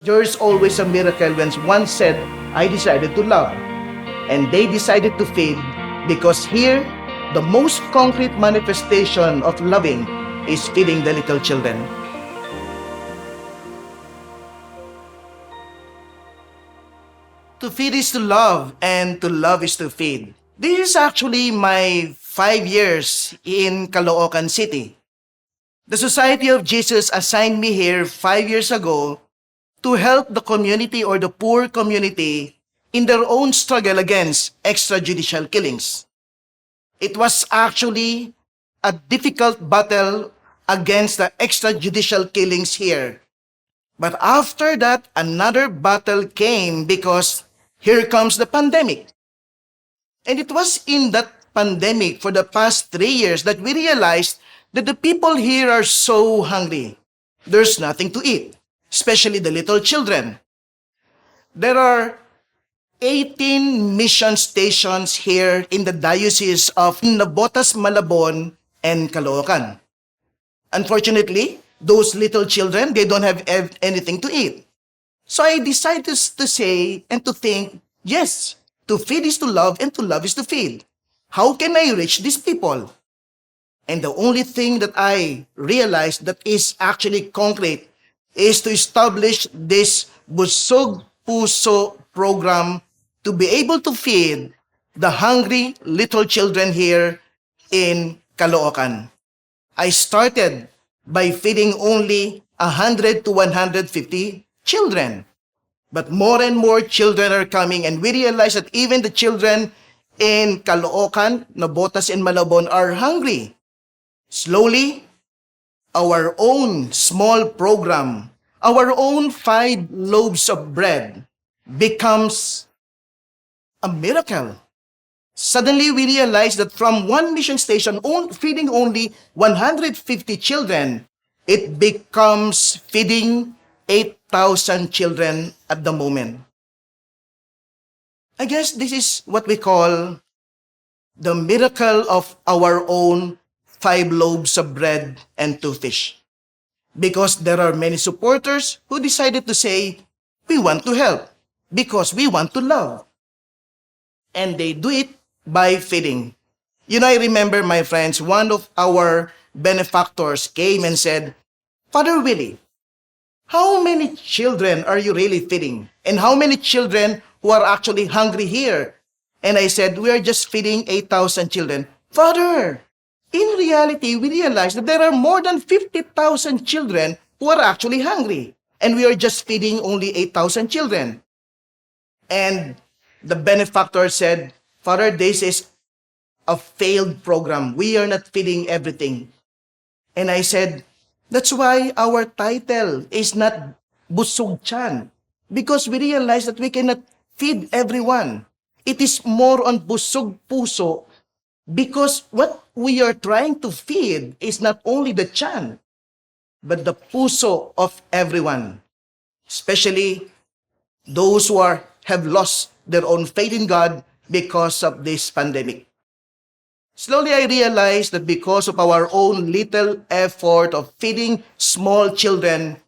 There's always a miracle when one said, I decided to love. And they decided to feed because here, the most concrete manifestation of loving is feeding the little children. To feed is to love, and to love is to feed. This is actually my 5 years in Caloocan City. The Society of Jesus assigned me here 5 years ago to help the community or the poor community in their own struggle against extrajudicial killings. It was actually a difficult battle against the extrajudicial killings here. But after that, another battle came because here comes the pandemic. And it was in that pandemic for the past 3 years that we realized that the people here are so hungry. There's nothing to eat, especially the little children. There are 18 mission stations here in the diocese of Navotas, Malabon, and Caloocan. Unfortunately, those little children, they don't have anything to eat. So I decided to say and to think, yes, to feed is to love and to love is to feed. How can I reach these people? And the only thing that I realized that is actually concrete is to establish this Busog Puso program to be able to feed the hungry little children here in Caloocan. I started by feeding only 100 to 150 children. But more and more children are coming, and we realize that even the children in Caloocan, Navotas, and Malabon are hungry. Slowly, our own small program, our own 5 loaves of bread becomes a miracle. Suddenly, we realize that from one mission station feeding only 150 children, it becomes feeding 8,000 children at the moment. I guess this is what we call the miracle of our own 5 loaves of bread and 2 fish. Because there are many supporters who decided to say, we want to help because we want to love. And they do it by feeding. I remember, my friends, one of our benefactors came and said, Father Willie, how many children are you really feeding? And how many children who are actually hungry here? And I said, we are just feeding 8,000 children. Father, in reality, we realize that there are more than 50,000 children who are actually hungry. And we are just feeding only 8,000 children. And the benefactor said, Father, this is a failed program. We are not feeding everything. And I said, that's why our title is not Busog Chan. Because we realize that we cannot feed everyone. It is more on Busog Puso. Because what we are trying to feed is not only the chan, but the puso of everyone. Especially those who have lost their own faith in God because of this pandemic. Slowly I realized that because of our own little effort of feeding small children,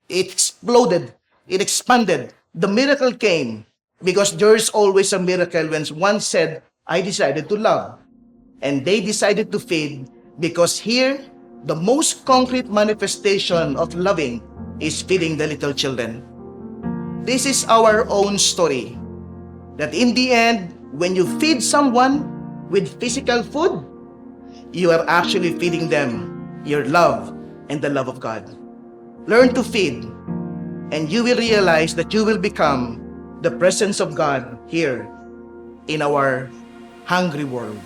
it exploded, it expanded. The miracle came because there's always a miracle when one said, I decided to love. And they decided to feed because here, the most concrete manifestation of loving is feeding the little children. This is our own story. That in the end, when you feed someone with physical food, you are actually feeding them your love and the love of God. Learn to feed, and you will realize that you will become the presence of God here in our hungry world.